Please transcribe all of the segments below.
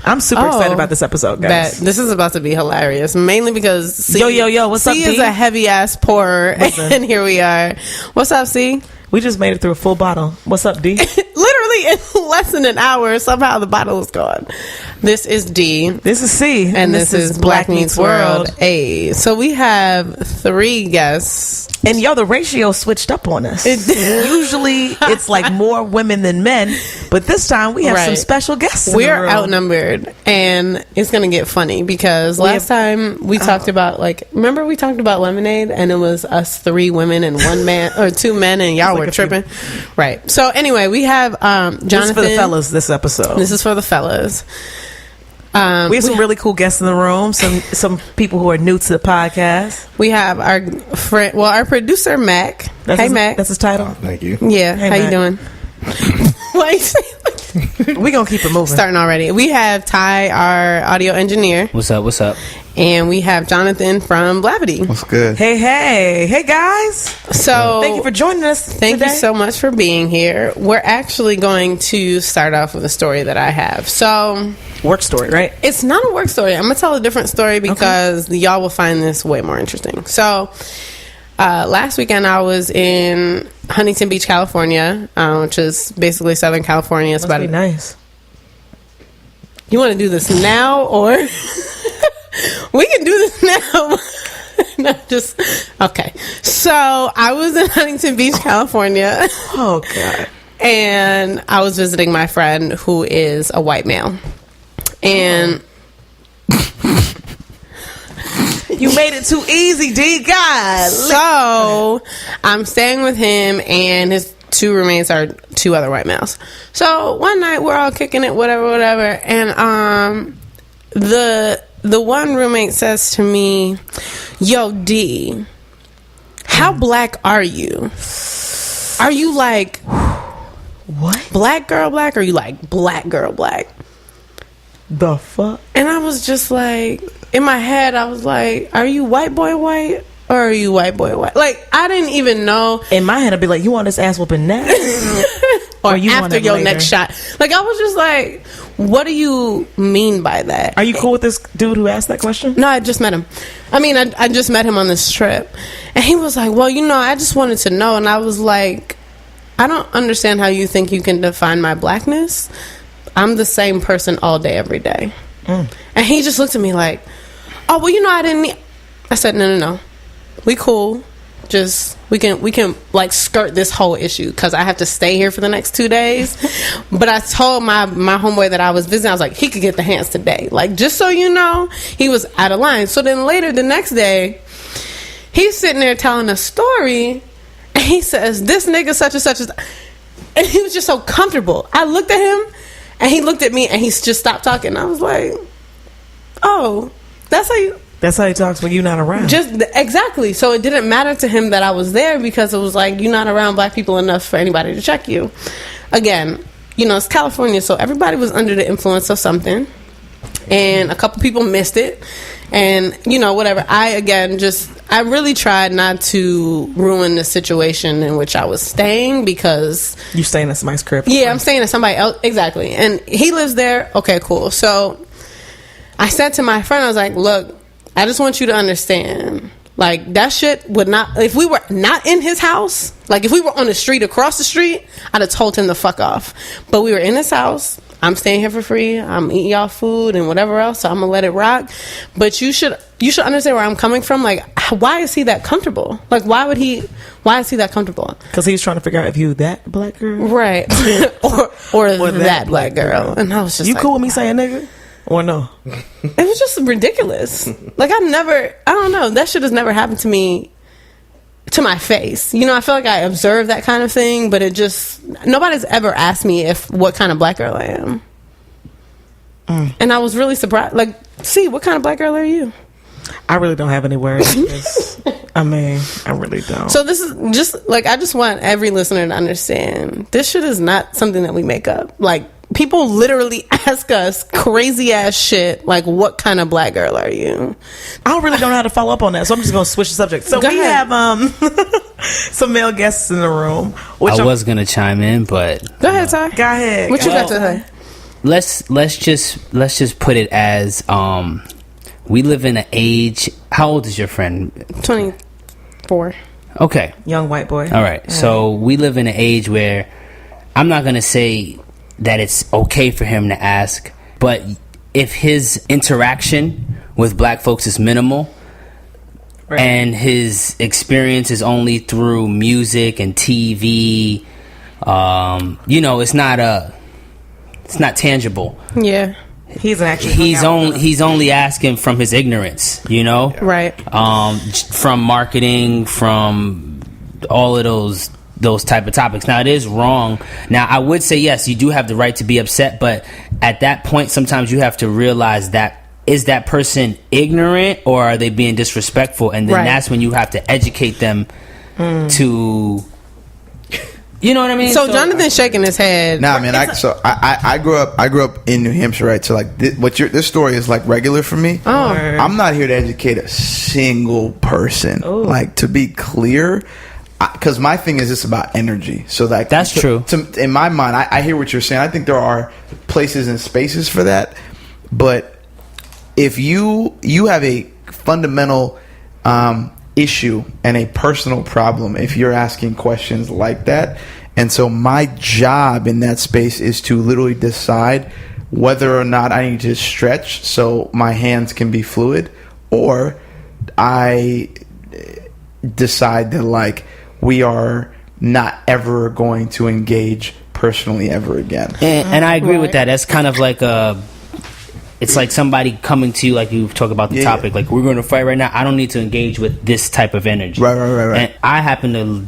I'm super excited about this episode, guys. This is about to be hilarious. Mainly because C, yo, what's up, D? C is a heavy ass pourer, and here we are. What's up, C? We just made it through a full bottle. What's up, D? Literally in less than an hour, somehow the bottle is gone. This is D. This is C. And this is Black Meets World A. So we have 3 guests. And yo, the ratio switched up on us. Usually it's like more women than men, but this time we have some special guests. We're outnumbered, and it's gonna get funny because last time we talked about, like, remember we talked about lemonade, and it was us 3 women and 1 man or 2 men, and y'all were tripping, right? So anyway, we have Jonathan. This is for the fellas. This episode. This is for the fellas. We have some really cool guests in the room. Some people who are new to the podcast. We have our friend, our producer Mac. Mac. That's his title. Thank you. Yeah. Hey, how Mac. you doing? Why you say? We gonna keep it moving. Starting already. We have Ty, our audio engineer. What's up? What's up? And we have Jonathan from Blavity. What's good? Hey guys. So thank you for joining us. Thank you so much for being here. We're actually going to start off with a story that I have. So work story, right? It's not a work story. I'm gonna tell a different story because y'all will find this way more interesting. So last weekend I was in Huntington Beach, California, which is basically Southern California. It's Must be nice. You want to do this now, or we can do this now? Not just okay. So I was in Huntington Beach, California. Oh God! And I was visiting my friend who is a white male, and you made it too easy, D. God. So I'm staying with him, and his 2 roommates are 2 other white males. So one night we're all kicking it, whatever, and the one roommate says to me, "Yo, D, how black are you? Are you like what? Black girl black, or are you like black girl black?" The fuck? And I was just like, in my head, I was like, "Are you white boy white, or are you white boy white?" Like, I didn't even know. In my head, I'd be like, "You want this ass whooping now?" Or you after your next shot. Like, I was just like, what do you mean by that? Are you cool with this dude who asked that question? No, I just met him. I mean, I just met him on this trip. And he was like, well, I just wanted to know. And I was like, I don't understand how you think you can define my blackness. I'm the same person all day, every day. And he just looked at me like, oh, well, I didn't. I said, no. We cool. Just we can like skirt this whole issue because I have to stay here for the next 2 days. But I told my homeboy that I was visiting, I was like, he could get the hands today, like, just so you know. He was out of line. So then later the next day, he's sitting there telling a story, and he says, this nigga such and such is, and he was just so comfortable. I looked at him, and he looked at me, and he just stopped talking. I was like, oh, that's how he talks when you're not around. Just exactly. So it didn't matter to him that I was there because it was like, you're not around black people enough for anybody to check you. Again, it's California, so everybody was under the influence of something, and a couple people missed it, and whatever. I really tried not to ruin the situation in which I was staying, because you staying at somebody's crib. Yeah, I'm staying at somebody else. Exactly. And he lives there. Okay, cool. So I said to my friend, I was like, look, I just want you to understand, like, that shit would not, if we were not in his house, like, if we were on the street across the street, I'd have told him to fuck off. But we were in his house. I'm staying here for free. I'm eating y'all food and whatever else, so I'm gonna let it rock. But you should understand where I'm coming from. Like, why is he that comfortable? Like, why is he that comfortable? Because he was trying to figure out if you that black girl, right? or that black girl. And I was just, you like, cool with me saying nigga? Or no? It was just ridiculous. Like, I don't know. That shit has never happened to me, to my face. I feel like I observe that kind of thing, but nobody's ever asked me what kind of black girl I am. And I was really surprised. Like, see, what kind of black girl are you? I really don't have any words. I really don't. So this is just, like, I just want every listener to understand, this shit is not something that we make up. Like, people literally ask us crazy ass shit like, what kind of black girl are you? I don't really know how to follow up on that, so I'm just going to switch the subject. So we have some male guests in the room. I was going to chime in, but... Go ahead, Ty. Go ahead. What you got to say? let's just put it as we live in an age. How old is your friend? 24. Okay. Young white boy. All right. So we live in an age where I'm not going to say that it's okay for him to ask, but if his interaction with black folks is minimal, right, and his experience is only through music and TV, it's not tangible. Yeah. He's only asking from his ignorance, right? From marketing, from all of those type of topics. Now, it is wrong. Now, I would say yes, you do have the right to be upset, but at that point, sometimes you have to realize that is that person ignorant or are they being disrespectful, and then that's when you have to educate them to. You know what I mean? So Jonathan's shaking his head. Nah, man. I grew up in New Hampshire, right? So like, this story is like regular for me. Oh, I'm not here to educate a single person. Ooh. Like, to be clear, because my thing is just about energy. So like, that's true. In my mind, I hear what you're saying. I think there are places and spaces for that, but if you have a fundamental issue and a personal problem if you're asking questions like that, and so my job in that space is to literally decide whether or not I need to stretch so my hands can be fluid, or I decide that like we are not ever going to engage personally ever again. And I agree with that. That's kind of like it's like somebody coming to you, like you talk about the topic, like we're going to fight right now. I don't need to engage with this type of energy. Right. And I happen to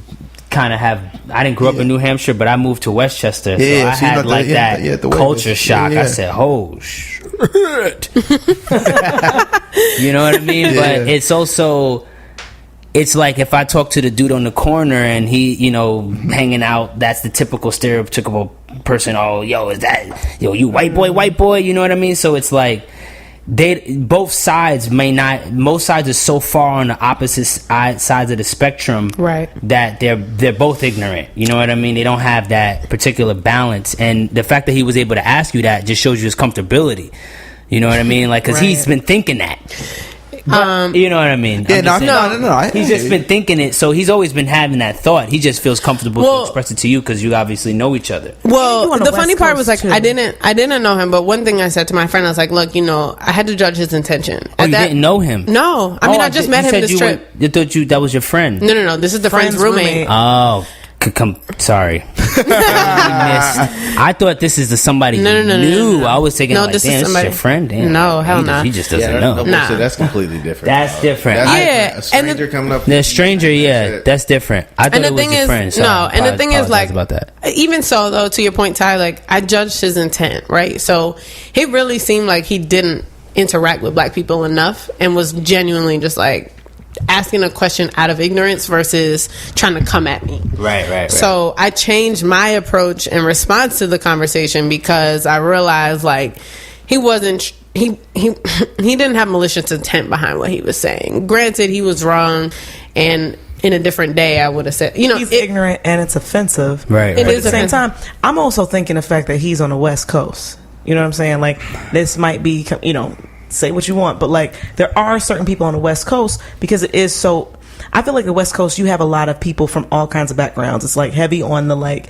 kind of I didn't grow up in New Hampshire, but I moved to Westchester, so I had like that culture shock. I said, "Oh shit," you know what I mean? Yeah. But it's also. It's like if I talk to the dude on the corner and he, hanging out, that's the typical stereotypical person. Oh, you white boy, you know what I mean? So it's like both sides most sides are so far on the opposite sides of the spectrum, right, that they're both ignorant. You know what I mean? They don't have that particular balance. And the fact that he was able to ask you that just shows you his comfortability. You know what I mean? Like, because he's been thinking that. But, you know what I mean? Yeah, no. He's just been thinking it, so he's always been having that thought. He just feels comfortable to express it to you because you obviously know each other. Well, the funny part was like I didn't know him, but one thing I said to my friend, I was like, "Look, I had to judge his intention." You didn't know him? No, I mean I just met him this trip. I thought that was your friend. No. This is the friend's roommate. Oh. Sorry. I thought this is somebody you knew. I was thinking, this is your friend. Damn. No, hell no. He just doesn't know. Nah. So that's completely different. That's different. A stranger coming up. The stranger, that's different. I thought it was your friend. So and the thing is, like, about that. Even so, though, to your point, Ty, like, I judged his intent, right? So he really seemed like he didn't interact with black people enough and was genuinely just like asking a question out of ignorance versus trying to come at me. Right. So I changed my approach in response to the conversation because I realized like he wasn't he didn't have malicious intent behind what he was saying. Granted, he was wrong, and in a different day I would have said, he's ignorant and it's offensive. Right. But at the same time, I'm also thinking the fact that he's on the West Coast. You know what I'm saying? Like, this might be, say what you want, but like there are certain people on the West Coast because it is so. I feel like the West Coast, you have a lot of people from all kinds of backgrounds. It's like heavy on the like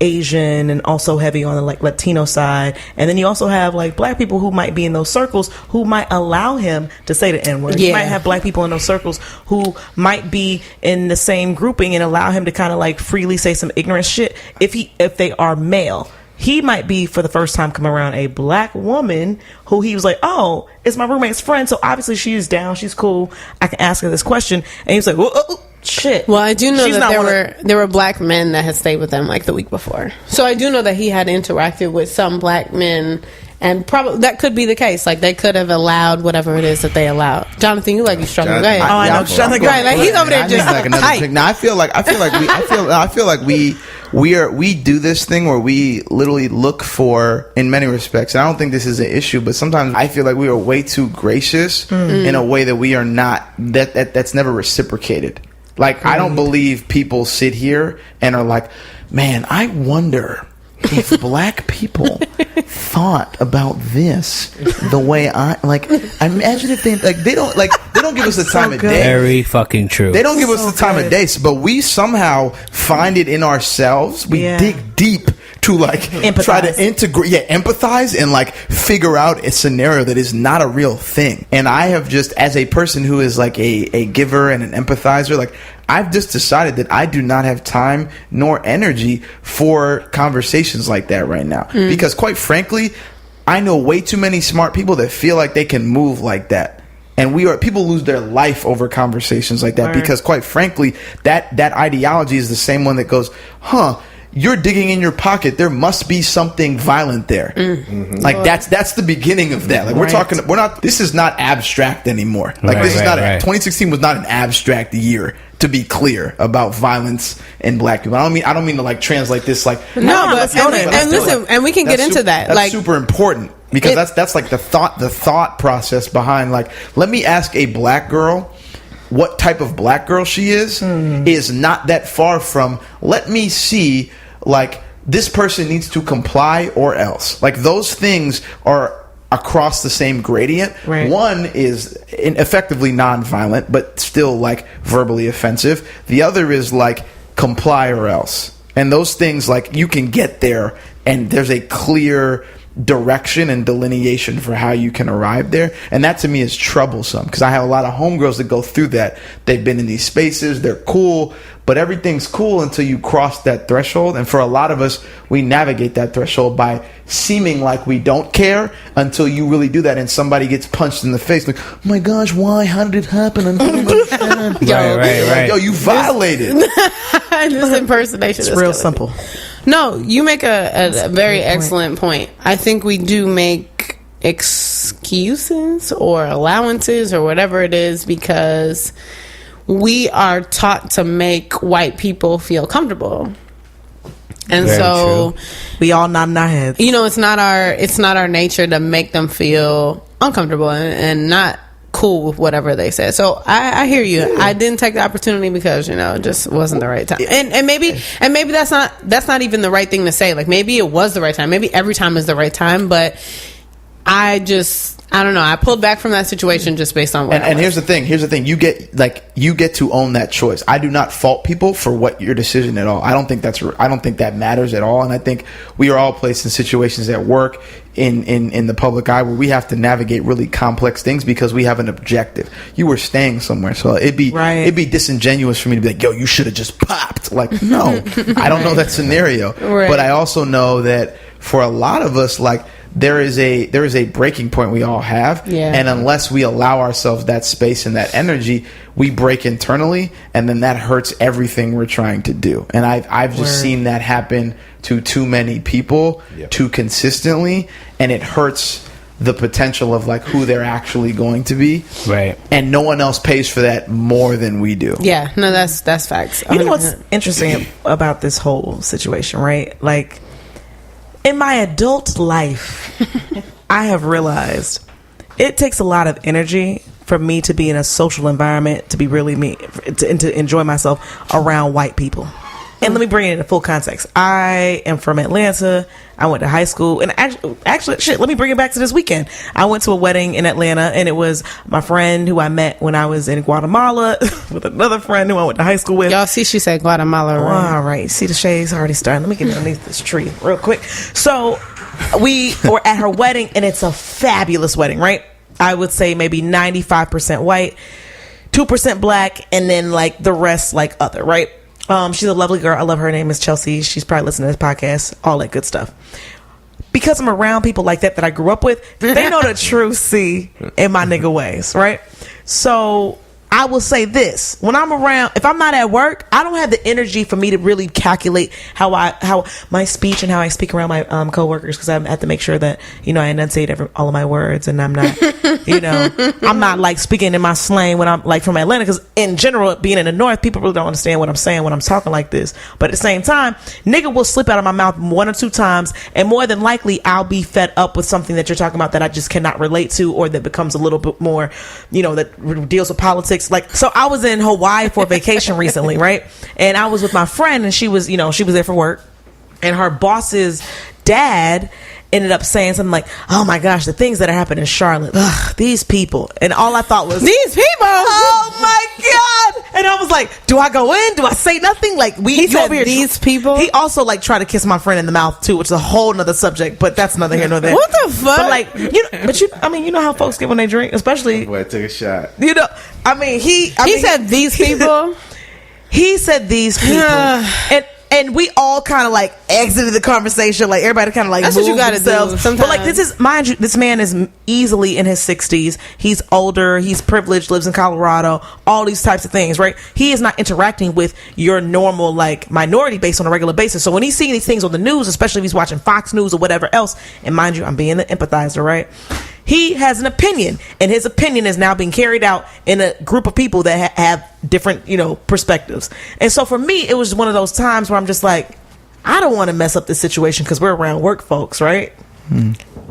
Asian and also heavy on the like Latino side, and then you also have like black people who might be in those circles who might allow him to say the N-word. You might have black people in those circles who might be in the same grouping and allow him to kind of like freely say some ignorant shit if they are male. He might be, for the first time, come around a black woman who he was like, oh, it's my roommate's friend, so obviously she's down, she's cool, I can ask her this question. And he was like, whoa, shit. Well, I do know that there were black men that had stayed with him like the week before. So I do know that he had interacted with some black men, and probably that could be the case. Like, they could have allowed whatever it is that they allowed. Jonathan, you like you struggle. Go ahead. I know. Jonathan, right? Like, he's over there just like another tight. Now I feel like we do this thing where we literally look for, in many respects, and I don't think this is an issue, but sometimes I feel like we are way too gracious in a way that we are not, that's never reciprocated. Like, I don't believe people sit here and are like, man, I wonder if black people thought about this the way I imagine if they don't give us the time of day. Very fucking true. They don't give us the time of day, but we somehow find it in ourselves. We dig deep to try to integrate, empathize and figure out a scenario that is not a real thing. And I have just, as a person who is a giver and an empathizer, I've just decided that I do not have time nor energy for conversations like that right now. Because quite frankly, I know way too many smart people that feel like they can move like that. And people lose their life over conversations like that. Because quite frankly, that ideology is the same one that goes, you're digging in your pocket. There must be something violent there. That's the beginning of that. This is not abstract anymore. 2016 was not an abstract year, to be clear, about violence in black people. I don't mean to translate this and we can get into that. That's super important because that's the thought process behind let me ask a black girl what type of black girl she is not that far from let me see this person needs to comply or else. Those things are across the same gradient. One is effectively non-violent but still verbally offensive. The other is comply or else. And those things you can get there and there's a clear direction and delineation for how you can arrive there, and that to me is troublesome because I have a lot of homegirls that go through that. They've been in these spaces, they're cool, but everything's cool until you cross that threshold. And for a lot of us, we navigate that threshold by seeming like we don't care until you really do that and somebody gets punched in the face oh my gosh, why, how did it happen? And right. Yo, you violated. This impersonation is real simple. No, you make a very excellent point. I think we do make excuses or allowances or whatever it is because we are taught to make white people feel comfortable. And very so true. We all nod in our heads. It's not our nature to make them feel uncomfortable and not cool with whatever they said. So I hear you. I didn't take the opportunity because it just wasn't the right time. And maybe that's not even the right thing to say. Maybe it was the right time. Maybe every time is the right time. But I don't know. I pulled back from that situation just based on what. And here's the thing. You get to own that choice. I do not fault people for what your decision at all. I don't think that matters at all. And I think we are all placed in situations at work, in the public eye, where we have to navigate really complex things because we have an objective. You were staying somewhere, so it'd be disingenuous for me to be yo, you should have just popped. No, I don't know that scenario. But I also know that for a lot of us, there is a breaking point we all have, and unless we allow ourselves that space and that energy, we break internally, and then that hurts everything we're trying to do. And I've just seen that happen to too many people too consistently, and it hurts the potential of who they're actually going to be. Right. And no one else pays for that more than we do. Yeah, no, that's facts. 100%. You know what's interesting about this whole situation, right? In my adult life, I have realized it takes a lot of energy for me to be in a social environment, to be really me, to enjoy myself around white people. And let me bring it into full context. I am from Atlanta. I went to high school. And actually, let me bring it back to this weekend. I went to a wedding in Atlanta, and it was my friend who I met when I was in Guatemala with another friend who I went to high school with. Y'all see she said Guatemala, right? All right. See the shades already starting. Let me get underneath this tree real quick. So we were at her wedding, and it's a fabulous wedding, right? I would say maybe 95% white, 2% black, and then the rest other, right? She's a lovely girl. I love her. Her name is Chelsea. She's probably listening to this podcast, all that good stuff. Because I'm around people like that I grew up with, they know the true C in my nigga ways, right? So I will say this: when I'm around, if I'm not at work, I don't have the energy for me to really calculate how my speech and how I speak around my coworkers, because I have to make sure that I enunciate all of my words, and I'm not I'm not speaking in my slang when I'm from Atlanta, because in general, being in the North, people really don't understand what I'm saying when I'm talking like this. But at the same time, nigga will slip out of my mouth 1 or 2 times, and more than likely I'll be fed up with something that you're talking about that I just cannot relate to, or that becomes a little bit more that deals with politics. So I was in Hawaii for vacation recently, right? And I was with my friend, and she was there for work. and her boss's dad ended up saying something like, "Oh my gosh, the things that are happening in Charlotte, these people." And all I thought was, these people. Oh my god! And I was like, do I go in? Do I say nothing? Like, he said these people. He also like tried to kiss my friend in the mouth too, which is a whole nother subject. But that's neither here nor there. What the fuck? But like, you know how folks get when they drink, especially. Boy, took a shot. You know, I mean, he said these people. He said these people, and we all kind of like exited the conversation. Like everybody kind of like that's moved what you gotta themselves. do sometimes. But like, this is, mind you, this man is easily in his 60s. He's older. He's privileged. Lives in Colorado. All these types of things, right? He is not interacting with your normal like minority base on a regular basis. So when he's seeing these things on the news, especially if he's watching Fox News or whatever else, and mind you, I'm being the empathizer, right? He has an opinion, and his opinion is now being carried out in a group of people that have different, perspectives. And so for me, it was one of those times where I'm just like, I don't want to mess up this situation because we're around work folks, right?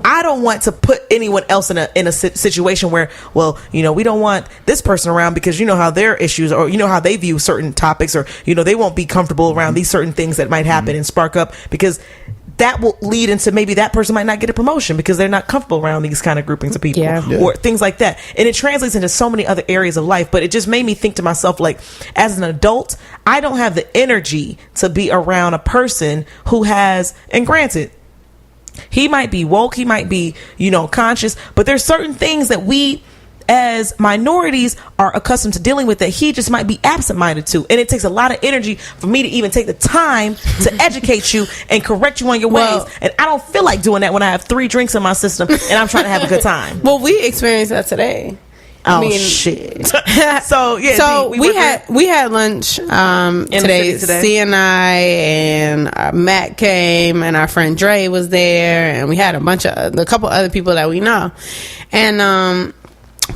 I don't want to put anyone else in a situation where, well, we don't want this person around because you know how their issues, or you know how they view certain topics, or they won't be comfortable around these certain things that might happen and spark up, because that will lead into maybe that person might not get a promotion because they're not comfortable around these kind of groupings of people, or things like that. And it translates into so many other areas of life. But it just made me think to myself, like, as an adult, I don't have the energy to be around a person who has, and granted, he might be woke, he might be, conscious, but there's certain things that we as minorities are accustomed to dealing with that he just might be absent-minded to. And it takes a lot of energy for me to even take the time to educate you and correct you on your ways. And I don't feel like doing that when I have 3 drinks in my system and I'm trying to have a good time. Well, we experienced that today. Shit. So yeah. So we had lunch today. C and I and Matt came, and our friend Dre was there, and we had a couple other people that we know, and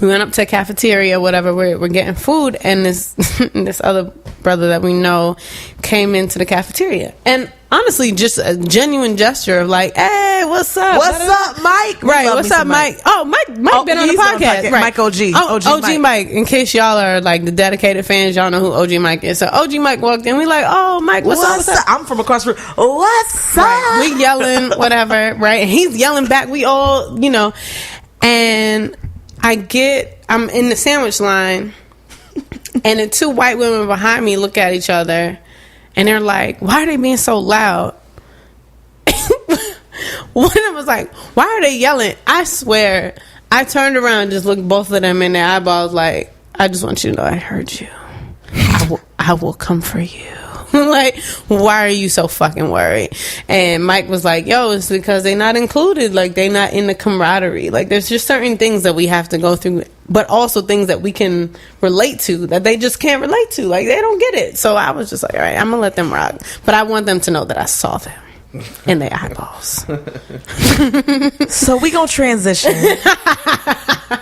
we went up to a cafeteria, whatever. We're getting food, and this other brother that we know came into the cafeteria, and honestly, just a genuine gesture of like, "Hey, what's up? What's up, Mike? Right? What's up, Mike? Oh, Mike been on the podcast. Right? Mike OG. OG Mike. In case y'all are like the dedicated fans, y'all know who OG Mike is. So OG Mike walked in. We like, oh, Mike, what's up? I'm from across the room. What's up? Right. We yelling, whatever. Right? And he's yelling back. We all, and I'm in the sandwich line, and the 2 white women behind me look at each other, and they're like, why are they being so loud? One of them was like, why are they yelling? I swear, I turned around and just looked both of them in their eyeballs like, I just want you to know I heard you. I will come for you. Like, why are you so fucking worried? And Mike was like, yo, it's because they not included. Like, they not in the camaraderie. Like, there's just certain things that we have to go through, but also things that we can relate to that they just can't relate to. Like, they don't get it. So I was just like, all right, I'm going to let them rock. But I want them to know that I saw them in their eyeballs. So we going to transition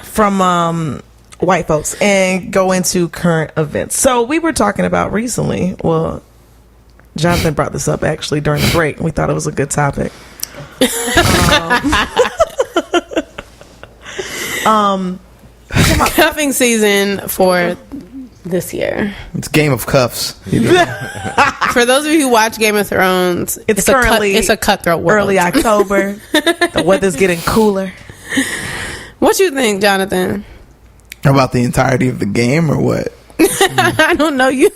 from white folks and go into current events. So we were talking about recently, Jonathan brought this up actually during the break. We thought it was a good topic. Cuffing season for this year. It's Game of Cuffs. For those of you who watch Game of Thrones, it's a cutthroat world. Early October. The weather's getting cooler. What you think, Jonathan? About the entirety of the game, or what? I don't know you.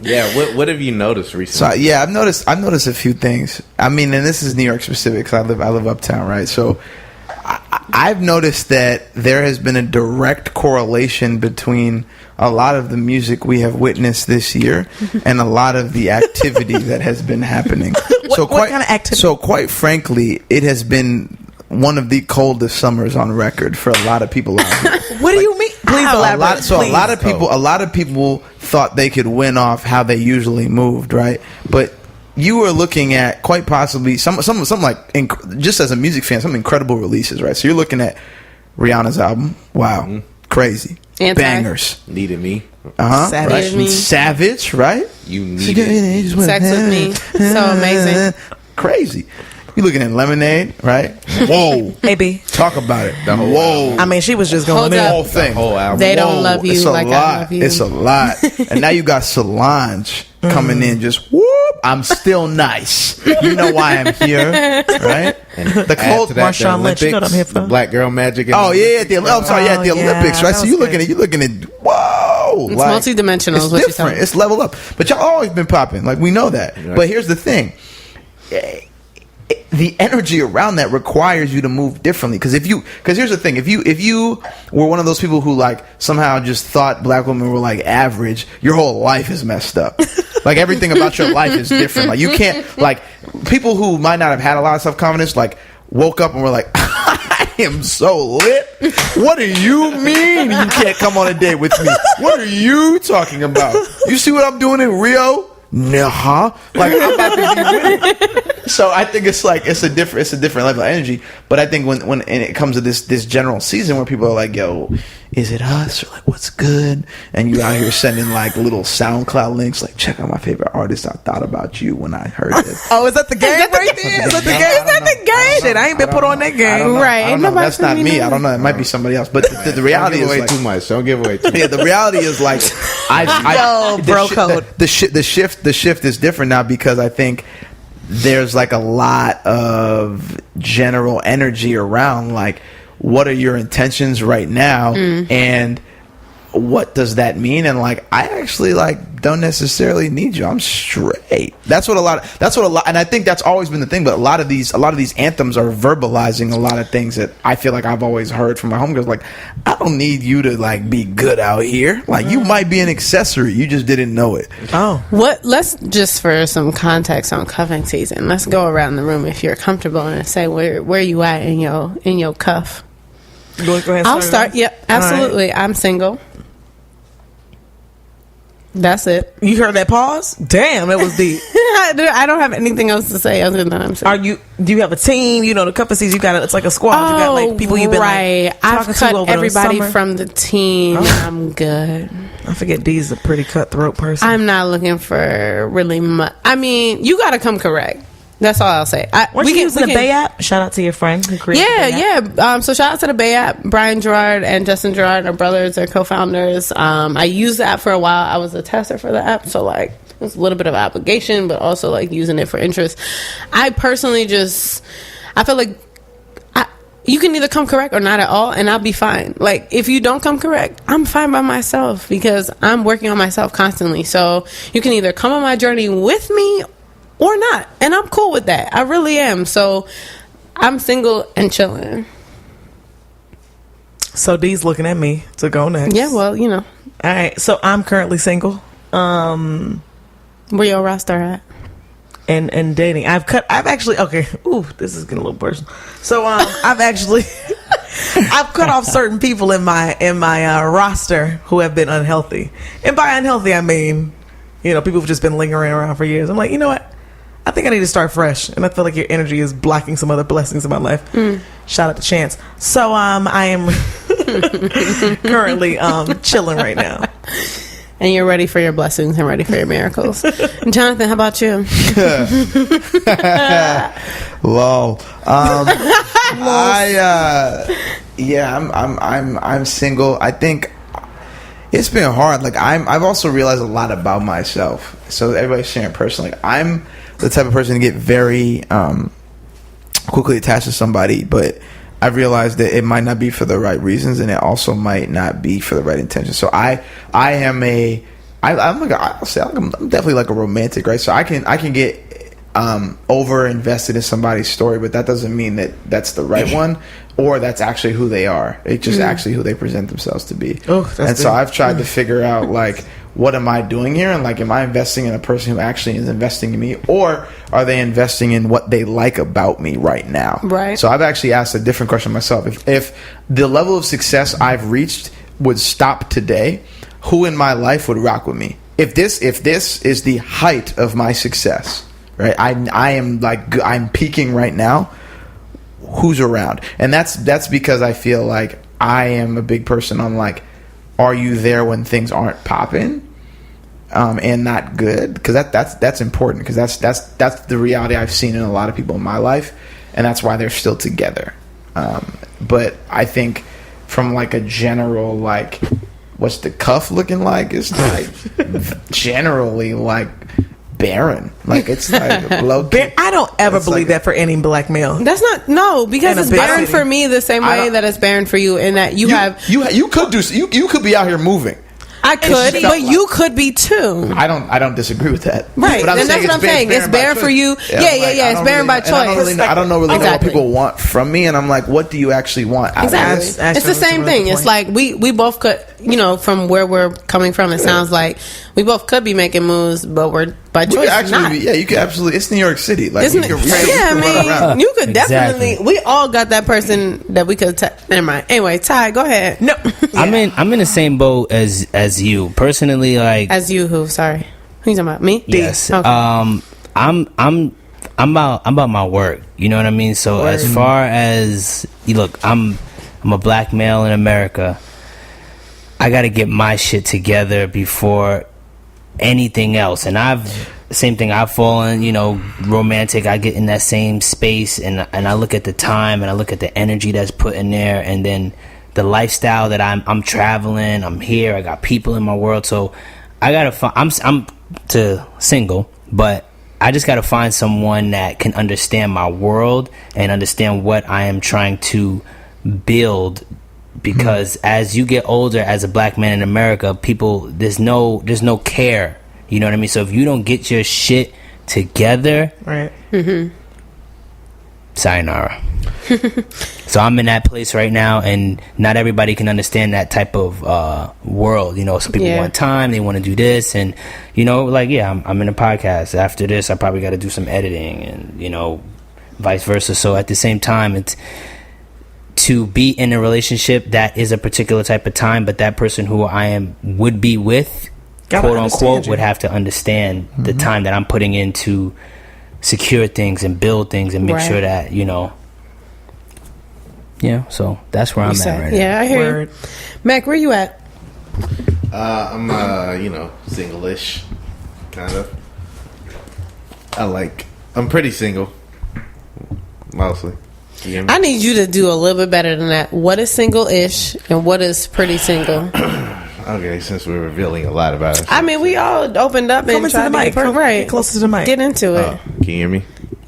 Yeah, what have you noticed recently? So I've noticed a few things. I mean, and this is New York specific because I live uptown, right? So I've noticed that there has been a direct correlation between a lot of the music we have witnessed this year and a lot of the activity that has been happening. What kind of activity? So quite frankly, it has been one of the coldest summers on record for a lot of people out here. What do you mean? Please elaborate. A lot of people thought they could win off how they usually moved, right? But you were looking at quite possibly some like just as a music fan, some incredible releases, right? So you're looking at Rihanna's album. Wow, crazy bangers. Needed Me. Savage. Right? Savage, right? You needed Sex with Me. So amazing. Crazy. You looking at Lemonade, right? Whoa. Maybe. Talk about it. Whoa. I mean, she was just going Hold in. up. The whole thing. The whole album. They don't love you like I love you. It's a lot. And now you got Solange coming in just, whoop, I'm still nice. You know why I'm here, right? And the cold Marshawn Lynch, you know what I'm here for. The Black Girl Magic. Oh, yeah. At the Olympics, right? So you're looking at, whoa. It's multidimensional. It's what different. It's level up. But y'all always been popping. Like, we know that. Right. But here's the thing. The energy around that requires you to move differently. Because here's the thing. If you were one of those people who like somehow just thought black women were like average, your whole life is messed up. Like everything about your life is different. Like you can't, like people who might not have had a lot of self-confidence, like woke up and were like, I am so lit. What do you mean you can't come on a date with me? What are you talking about? You see what I'm doing in Rio? Nah, like I'm about to be winning. So I think it's a different level of energy. But I think when it comes to this general season where people are like, yo, is it us? Or like, what's good? And you out here sending like little SoundCloud links, like, check out my favorite artist. I thought about you when I heard this. Oh, is that the game right there? Is that the game? Shit, I ain't been put on that game. Right. I don't know. That's not me. I don't know. It might be somebody else. But the reality is like, too much. Don't give away too much. Yeah, the reality is like, the shift is different now because I think there's like a lot of general energy around like, what are your intentions right now, and what does that mean? And like, I actually like don't necessarily need you. I'm straight. That's what a lot, and I think that's always been the thing. But a lot of these anthems are verbalizing a lot of things that I feel like I've always heard from my homegirls. Like, I don't need you to like be good out here. Like, you might be an accessory. You just didn't know it. Oh, let's just for some context on cuffing season. Let's go around the room if you're comfortable and say where you at in your cuff. Go ahead. I'll start. Yep, absolutely. Right. I'm single. That's it. You heard that pause? Damn, that was deep. I don't have anything else to say other than I'm single. Do you have a team? You know, the cuffing season, it's like a squad. You got like people you've been like, I've talking cut to over everybody the summer. from the team. Oh. I'm good. I forget Dee's a pretty cutthroat person. I'm not looking for really much. I mean, you got to come correct. That's all I'll say. We using the Bay app? Shout out to your friend who created the Bay app. So shout out to the Bay app. Brian Gerard and Justin Gerard are brothers. They're co-founders. I used the app for a while. I was a tester for the app. So like, it was a little bit of obligation, but also like using it for interest. I personally I feel like you can either come correct or not at all, and I'll be fine. Like, if you don't come correct, I'm fine by myself because I'm working on myself constantly. So you can either come on my journey with me or not, and I'm cool with that. I really am. So I'm single and chilling. So Dee's looking at me to go next. Yeah, well, you know. All right, so I'm currently single. Where your roster at? And dating. I've actually, okay. Ooh, this is getting a little personal. So I've cut off certain people in my roster who have been unhealthy. And by unhealthy, I mean, people who've just been lingering around for years. I'm like, you know what? I think I need to start fresh, and I feel like your energy is blocking some other blessings in my life. Shout out to Chance. So I am currently chilling right now. And you're ready for your blessings and ready for your miracles. And Jonathan, how about you? Lol. I'm single. I think it's been hard. Like, I've also realized a lot about myself. So everybody's sharing personally. Like, I'm the type of person to get very quickly attached to somebody, but I've realized that it might not be for the right reasons, and it also might not be for the right intention. So I'm definitely like a romantic, right? So I can get over invested in somebody's story, but that doesn't mean that that's the right one, or that's actually who they are. It's just actually who they present themselves to be. So I've tried to figure out, like, what am I doing here? And like, am I investing in a person who actually is investing in me, or are they investing in what they like about me right now? Right. So I've actually asked a different question myself. If the level of success I've reached would stop today, who in my life would rock with me? If this is the height of my success, right? I'm peaking right now. Who's around? And that's because I feel like I am a big person on like, are you there when things aren't popping? and not good, because that's important, because that's the reality I've seen in a lot of people in my life, and that's why they're still together. But I think from like a general, like, what's the cuff looking like? It's like generally like barren. Like, it's like low key. I don't ever believe that for any black male. That's not, no, because it's barren for me the same way that it's barren for you, in that you could be out here moving. I could, but you could be too. I don't disagree with that. Right, and that's what I'm saying. It's barren for you. Yeah. It's barren by choice. I don't know really know what people want from me, and I'm like, what do you actually want? Exactly. It's the same thing. It's like we both could, from where we're coming from, it sounds like we both could be making moves, but we're by choice not. Yeah, you could absolutely. It's New York City. Like, you could definitely. We all got that person that we could. Never mind. Anyway, Ty, go ahead. No, I'm in the same boat as you personally. Like, as you who? Sorry, who you talking about? Me? Yes. Okay. I'm about my work. You know what I mean? So as far as look, I'm a black male in America. I got to get my shit together before anything else. And I've fallen, romantic. I get in that same space, and I look at the time, and I look at the energy that's put in there, and then the lifestyle that I'm traveling. I'm here. I got people in my world. So I gotta find. I'm single, but I just gotta find someone that can understand my world and understand what I am trying to build. Because as you get older, as a black man in America, people, there's no care. You know what I mean? So if you don't get your shit together, right? Sayonara. So I'm in that place right now, and not everybody can understand that type of world. Some people want time, they want to do this, and I'm in a podcast. After this, I probably got to do some editing, and vice versa. So at the same time, it's to be in a relationship that is a particular type of time, but that person who would be with, quote unquote, would have to understand the time that I'm putting in to secure things and build things and make sure that so that's where I'm at right now. Yeah, I hear you. Mac, where you at? I'm single-ish, kind of. I'm pretty single, mostly. I need you to do a little bit better than that. What is single-ish and what is pretty single? Okay, since we're revealing a lot about it. I mean, we all opened up and tried to get right. Closer to the mic. Get into it. Can you hear me?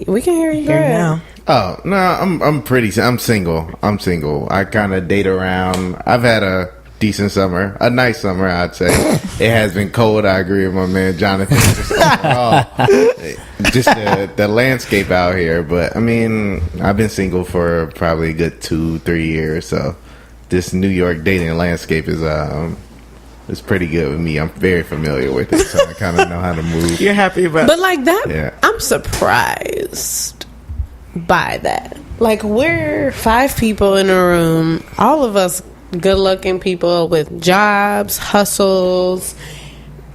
We can hear you. Go ahead. Now. Oh, no, I'm single. I kind of date around. I've had a decent summer, a nice summer, I'd say. It has been cold. I agree with my man Jonathan. Just the landscape out here. But I mean, I've been single for probably a good 2-3 years. So this New York dating landscape is it's pretty good with me. I'm very familiar with it, so I kind of know how to move. You're happy about, but like that. Yeah. I'm surprised by that. Like, we're 5 people in a room, all of us good-looking people with jobs, hustles,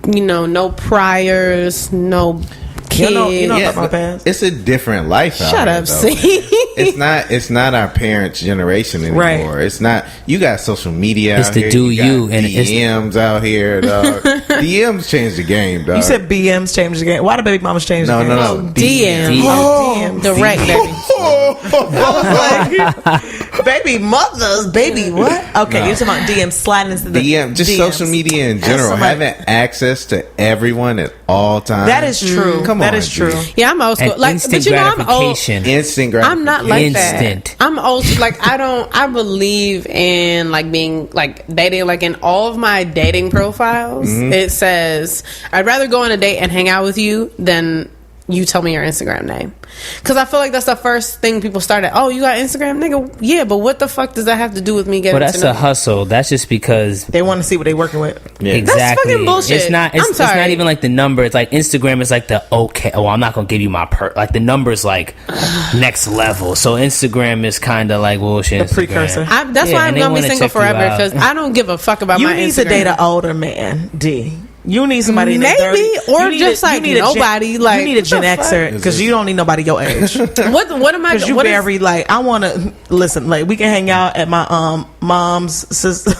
no priors, no kids. You know about my past. It's a different life. Shut up, see. It's not our parents' generation anymore. Right. It's not. You got social media. It's out the here. do you got and DMs out here, dog. DMs changed the game, dog. You said BMs changed the game. Why the baby mamas changed the game? No. DM. DM. Direct, baby. I was like, baby mothers, baby what? Okay, you're talking about DM sliding into the DM, just DMs. social media in general, having access to everyone at all times. That is true. Come on, that is true. Yeah, I'm old school. And Like, instant but I'm old. gratification. Instant gratification. I'm not like Instant. that. I'm old. Like, I believe in like being like dating. Like, in all of my dating profiles, it says I'd rather go on a date and hang out with you than you tell me your Instagram name. Because I feel like that's the first thing people start at. Oh, you got Instagram, nigga? Yeah, but what the fuck does that have to do with me getting Well, that's to know a hustle. That's just because They want to see what they're working with. Yeah. exactly. That's fucking bullshit. It's not. It's, I'm it's sorry. not even like the number. It's like Instagram is like the okay. Oh, I'm not gonna give you my like the number's like next level. So Instagram is kind of like bullshit. The precursor. That's why I'm going to be single forever, because I don't give a fuck about You my need Instagram. to date an older man, D. You need somebody in their Maybe, 30s. or You need just like nobody. Like, you need a Gen what the fuck? Xer because you don't need nobody your age. What am I? Because you what is- very like, I want to listen. Like, we can hang out at my mom's sister,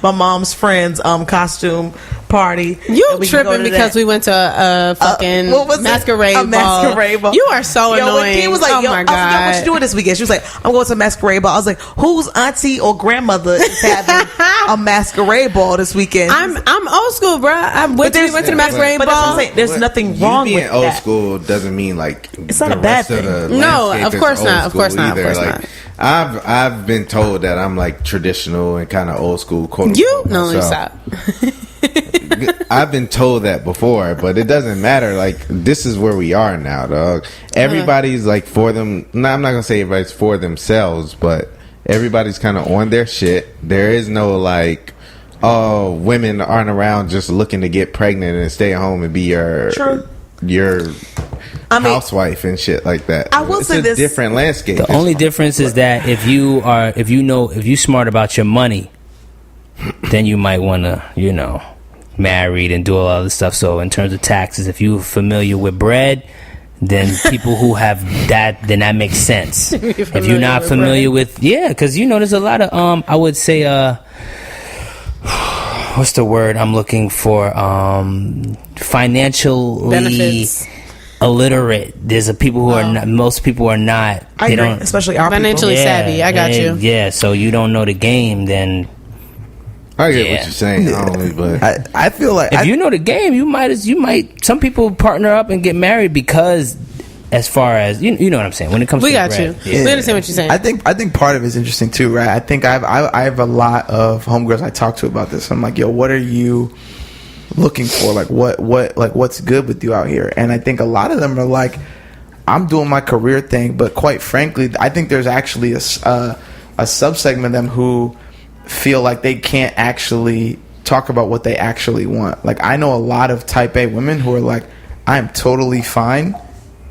my mom's friend's costume party. You tripping because we went to a fucking masquerade ball. You are so annoying. He was like, oh my God. I was like, what you doing this weekend? She was like, I'm going to a masquerade ball. I was like, whose auntie or grandmother is having a masquerade ball this weekend? I'm old school, bro. We went to the masquerade ball. But that's what I'm saying. There's nothing wrong with that. Being old school doesn't mean like it's not a bad thing. No, of course not. Of course not. Of course not. I've been told that I'm like traditional and kind of old school. Stop. I've been told that before, but it doesn't matter. Like, this is where we are now, dog. Everybody's like for them. No, I'm not gonna say everybody's for themselves, but everybody's kind of on their shit. There is no like, oh, women aren't around just looking to get pregnant and stay at home and be your housewife and shit like that. I will say this: different landscape. The only difference is that if you smart about your money, then you might want to, married and do all other stuff. So in terms of taxes, if you're familiar with bread, then people who have that, then that makes sense. If you're not familiar with because there's a lot of I would say what's the word I'm looking for, financially benefits. Illiterate. There's people who are not, most people are not. I agree, especially our financially savvy. I got you. Yeah, so you don't know the game, then I get what you're saying, but I feel like if you know the game, you might. Some people partner up and get married because, as far as you know what I'm saying. When it comes, we to got bread, you. We understand what you're saying. I think part of it is interesting too, right? I think I have a lot of homegirls I talk to about this. I'm like, yo, what are you looking for? Like, what's good with you out here? And I think a lot of them are like, I'm doing my career thing, but quite frankly, I think there's actually a subsegment of them who feel like they can't actually talk about what they actually want. Like, I know a lot of type A women who are like, I'm totally fine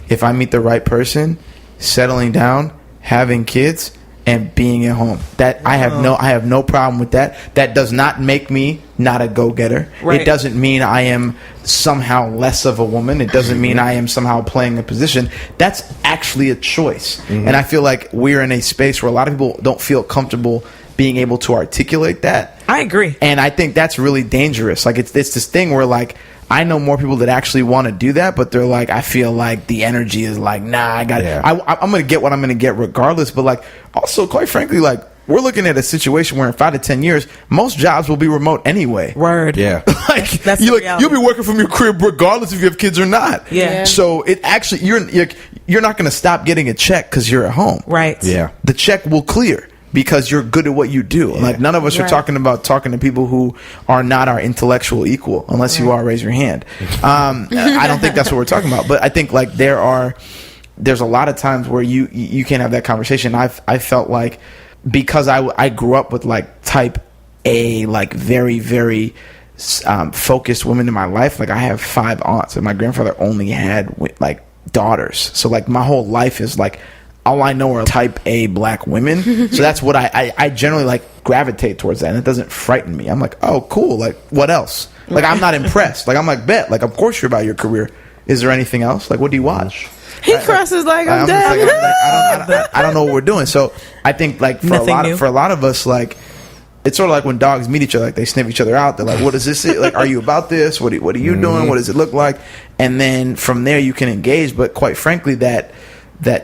if I meet the right person, settling down, having kids, and being at home. That I have no problem with that. That does not make me not a go-getter. Right. It doesn't mean I am somehow less of a woman. It doesn't mean I am somehow playing a position. That's actually a choice. Mm-hmm. And I feel like we're in a space where a lot of people don't feel comfortable being able to articulate that. I agree. And I think that's really dangerous. Like, it's this thing where, like, I know more people that actually want to do that, but they're like, I feel like the energy is like, nah, I got it. I'm going to get what I'm going to get regardless. But, like, also, quite frankly, like, we're looking at a situation where in 5 to 10 years, most jobs will be remote anyway. Word. Yeah. Like, you'll be working from your crib regardless if you have kids or not. Yeah. So it actually, you're not going to stop getting a check because you're at home. Right. Yeah. The check will clear because you're good at what you do. Yeah. Like, none of us are talking to people who are not our intellectual equal, unless you are, raise your hand. I don't think that's what we're talking about. But I think, like, there's a lot of times where you can't have that conversation. I felt like, because I grew up with, like, type A, like, very, very focused women in my life. Like, I have 5 aunts, and my grandfather only had, like, daughters. So, like, my whole life is, like, all I know are type A black women. So that's what I generally, like, gravitate towards that, and it doesn't frighten me. I'm like, oh, cool. Like, what else? Like, I'm not impressed. Like, I'm like, bet. Like, of course you're about your career. Is there anything else? Like, what do you watch? He crosses like, I'm dead. I don't know what we're doing. So I think, like, for a lot of us, like, it's sort of like when dogs meet each other, like, they sniff each other out. They're like, what is this? Like, are you about this? What are you doing? What does it look like? And then from there you can engage. But quite frankly, that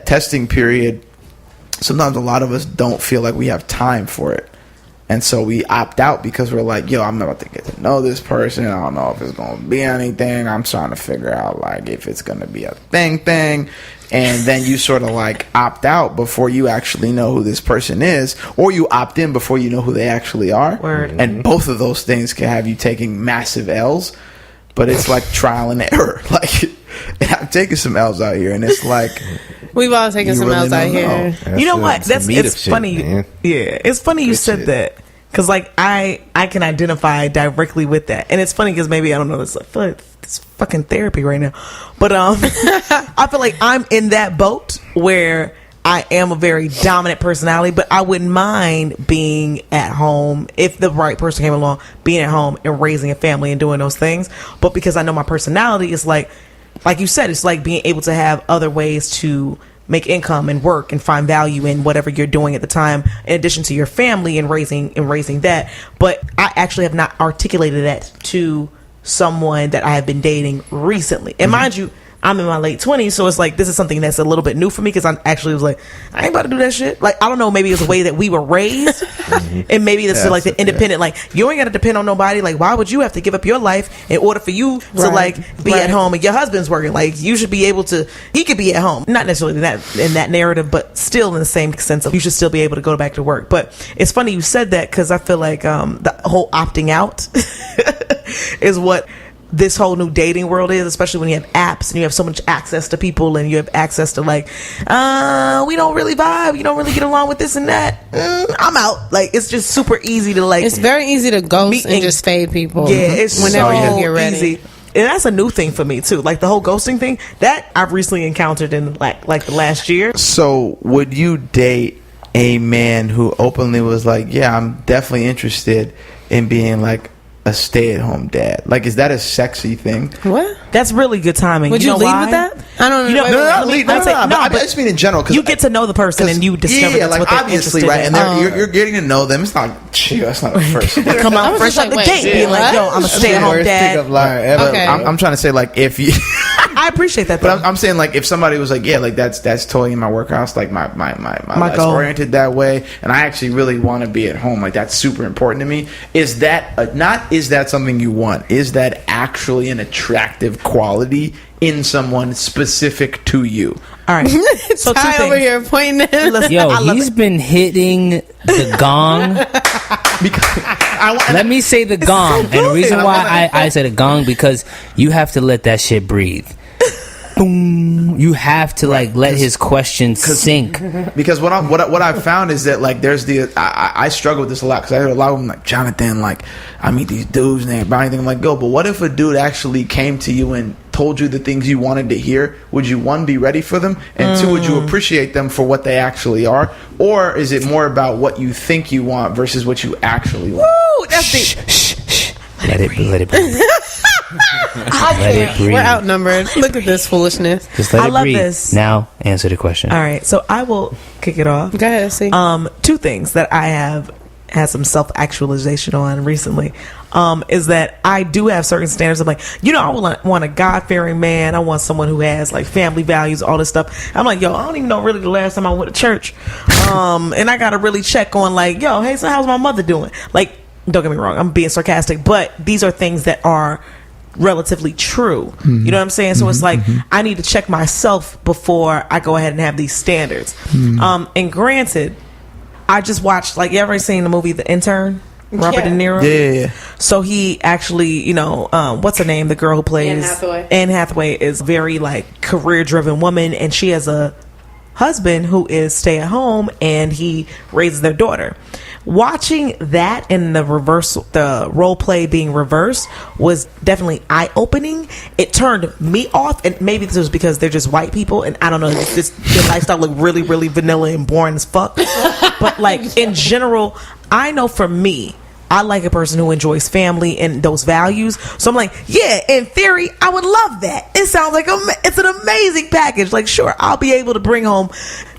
testing period, sometimes a lot of us don't feel like we have time for it. And so we opt out because we're like, yo, I'm about to get to know this person. I don't know if it's going to be anything. I'm trying to figure out, like, if it's going to be a thing. And then you sort of, like, opt out before you actually know who this person is, or you opt in before you know who they actually are. Word. And both of those things can have you taking massive L's, but it's like trial and error. Like, and I'm taking some L's out here, and it's like, we've all taken some L's out here. You know what? It's funny. Man. Yeah, it's funny you said that, because, like, I can identify directly with that, and it's funny because maybe I don't know this. I feel like it's fucking therapy right now, but I feel like I'm in that boat where I am a very dominant personality, but I wouldn't mind being at home if the right person came along, being at home and raising a family and doing those things. But because I know my personality is like you said, it's like being able to have other ways to make income and work and find value in whatever you're doing at the time, in addition to your family and raising that. But I actually have not articulated that to someone that I have been dating recently. And mind you, I'm in my late 20s, so it's like this is something that's a little bit new for me because I actually was like, I ain't about to do that shit. Like, I don't know, maybe it's the way that we were raised, and maybe this is like the independent, like, you ain't got to depend on nobody. Like, why would you have to give up your life in order for you to like be at home and your husband's working? Like, you should be able to, he could be at home. Not necessarily in that narrative, but still in the same sense of you should still be able to go back to work. But it's funny you said that because I feel like the whole opting out is what this whole new dating world is, especially when you have apps and you have so much access to people and you have access to like, we don't really vibe, you don't really get along with this and that. I'm out. Like, it's just super easy to like. It's very easy to ghost and just fade people. Yeah, it's whenever so you get ready. easy. And that's a new thing for me too. Like the whole ghosting thing that I've recently encountered in like the last year. So would you date a man who openly was like, yeah, I'm definitely interested in being like a stay-at-home dad? Like, is that a sexy thing? What? That's really good timing. Would you lead why? with that? I don't know. You know, I just mean in general. You get to know the person and you discover that's like what they're obviously, interested right? in. And you're getting to know them. It's not, that's not a first. Come out fresh out the gate, being like, "Yo, I'm a stay-at-home dad." Okay. I'm trying to say, like, if you, I appreciate that, but I'm saying, like, if somebody was like, yeah, like that's totally in my workhouse, like my life's goal. oriented that way, and I actually really want to be at home, like that's super important to me. Is that not? Is that something you want? Is that actually an attractive quality in someone specific to you? All right. So Ty over here pointing at Listen, Yo, he's been hitting the gong. Let me say the gong. And the reason why I say the gong, because you have to let that shit breathe. Boom. You have to like let his questions sink. Because what I've found is that like there's I struggle with this a lot because I hear a lot of them like, Jonathan, like I meet these dudes and they buy anything. I'm like, go, but what if a dude actually came to you and told you the things you wanted to hear? Would you, one, be ready for them, and two, would you appreciate them for what they actually are? Or is it more about what you think you want versus what you actually want? Woo, that's the Let it breathe. Let it breathe. We're outnumbered. Look at this foolishness. Just let I it love breathe. this. Now answer the question. All right, so I will kick it off. Go ahead, see. Two things that I have had some self-actualization on recently is that I do have certain standards. I'm like, I want a God-fearing man. I want someone who has like family values, all this stuff. I'm like, yo, I don't even know really the last time I went to church, and I gotta really check on like, yo, hey, so how's my mother doing? Like, don't get me wrong, I'm being sarcastic, but these are things that are relatively true. Mm-hmm. You know what I'm saying? So it's like, I need to check myself before I go ahead and have these standards. And granted, I just watched, like, you ever seen the movie The Intern? Robert De Niro? Yeah. So he actually, what's her name? The girl who plays Anne Hathaway is very like career driven woman, and she has a husband who is stay at home and he raises their daughter. Watching that and the role play being reversed was definitely eye opening. It turned me off, and maybe this was because they're just white people, and I don't know, their lifestyle looked really, really vanilla and boring as fuck. But like in general, I know for me, I like a person who enjoys family and those values. So I'm like, yeah, in theory, I would love that. It sounds like it's an amazing package. Like, sure, I'll be able to bring home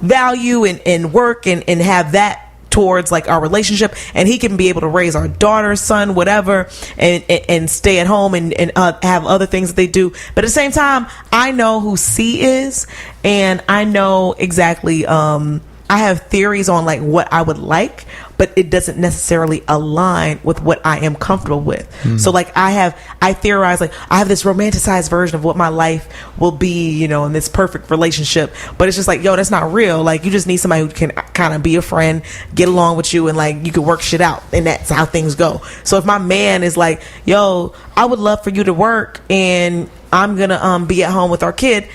value and work and have that towards like our relationship, and he can be able to raise our daughter, son, whatever, and stay at home and have other things that they do. But at the same time, I know who C is, and I know exactly, I have theories on like what I would like, but it doesn't necessarily align with what I am comfortable with. So like I theorize, like I have this romanticized version of what my life will be, in this perfect relationship, but it's just like, yo, that's not real. Like, you just need somebody who can kind of be a friend, get along with you, and like you can work shit out, and that's how things go. So if my man is like, yo, I would love for you to work and I'm gonna be at home with our kid,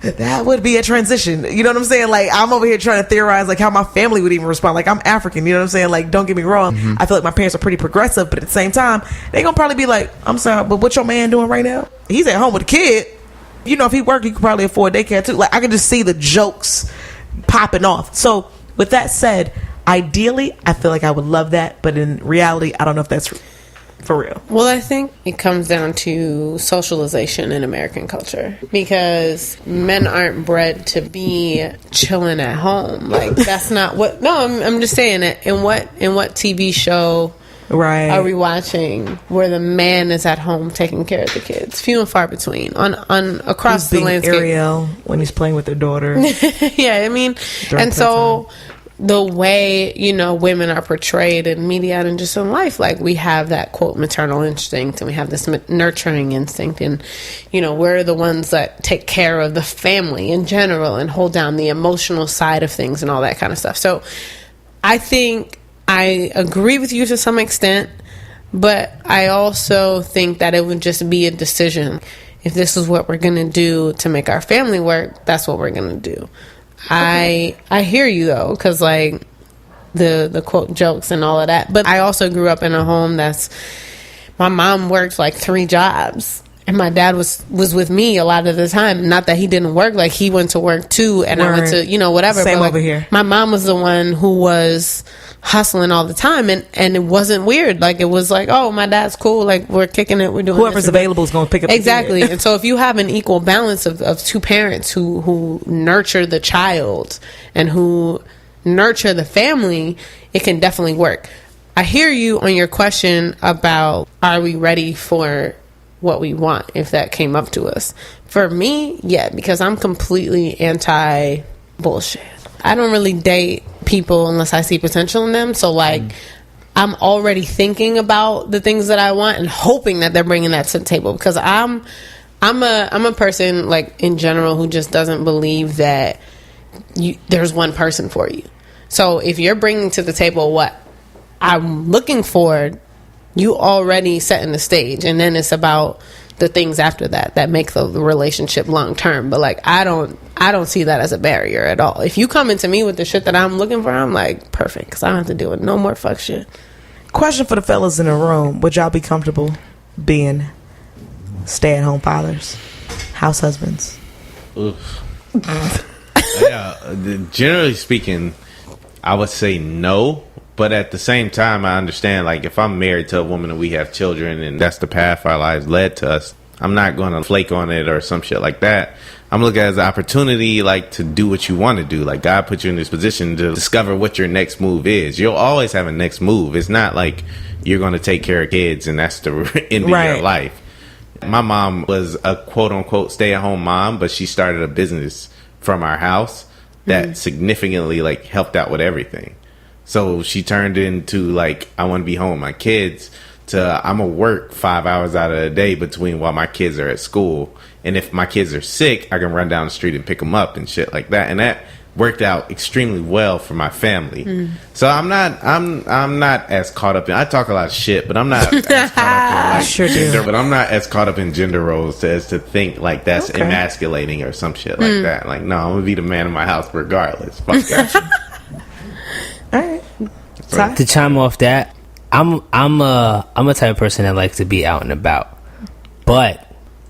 that would be a transition. You know what I'm saying? Like, I'm over here trying to theorize like how my family would even respond. Like, I'm African, you know what I'm saying? Like, don't get me wrong, I feel like my parents are pretty progressive, but at the same time, they gonna probably be like, I'm sorry, but what your man doing right now? He's at home with a kid. If he worked, he could probably afford daycare too. Like, I can just see the jokes popping off. So with that said, ideally, I feel like I would love that, but in reality, I don't know if that's for real. Well, I think it comes down to socialization in American culture, because men aren't bred to be chilling at home. Like, that's not what. No, I'm just saying it. In what TV show Right. are we watching where the man is at home taking care of the kids? Few and far between on across the landscape. Ariel when he's playing with their daughter. Yeah, I mean, and so the way, you know, women are portrayed in media and just in life, like we have that quote maternal instinct and we have this nurturing instinct, and you know, we're the ones that take care of the family in general and hold down the emotional side of things and all that kind of stuff. So I think I agree with you to some extent, but I also think that it would just be a decision. If this is what we're going to do to make our family work, that's what we're going to do. Okay. I hear you though, because like the quote jokes and all of that, but I also grew up in a home my mom worked like 3 jobs and my dad was with me a lot of the time. Not that he didn't work, like he went to work too, and I went to, you know, whatever. Same but like, over here. My mom was the one who was hustling all the time, and it wasn't weird. Like it was like, oh, my dad's cool, like we're kicking it, we're doing whoever's available is going to pick up exactly. And so if you have an equal balance of 2 parents who nurture the child and who nurture the family, it can definitely work. I hear you on your question about are we ready for what we want if that came up to us. For me, yeah, because I'm completely anti bullshit. I don't really date people unless I see potential in them. So like I'm already thinking about the things that I want and hoping that they're bringing that to the table, because I'm a person like in general who just doesn't believe that there's one person for you. So if you're bringing to the table what I'm looking for, you already setting the stage, and then it's about the things after that make the relationship long term. But like I don't see that as a barrier at all. If you come into me with the shit that I'm looking for, I'm like perfect, because I don't have to deal with no more fuck shit. Question for the fellas in the room: would y'all be comfortable being stay-at-home fathers, house husbands? Yeah, generally speaking, I would say no. But at the same time, I understand, like, if I'm married to a woman and we have children and that's the path our lives led to us, I'm not going to flake on it or some shit like that. I'm looking at it as an opportunity, like, to do what you want to do. Like, God put you in this position to discover what your next move is. You'll always have a next move. It's not like you're going to take care of kids and that's the end of your life. My mom was a quote-unquote stay-at-home mom, but she started a business from our house that significantly, like, helped out with everything. So she turned into, like, I want to be home with my kids, to I'm going to work 5 hours out of the day between while my kids are at school. And if my kids are sick, I can run down the street and pick them up and shit like that. And that worked out extremely well for my family. So I'm not as caught up in, I talk a lot of shit, but I'm not as caught up in, like, sure gender, but I'm not as caught up in gender roles as to think like that's emasculating or some shit like that. Like, no, I'm going to be the man in my house regardless. Fuck that. All right. To chime off that, I'm a type of person that likes to be out and about, but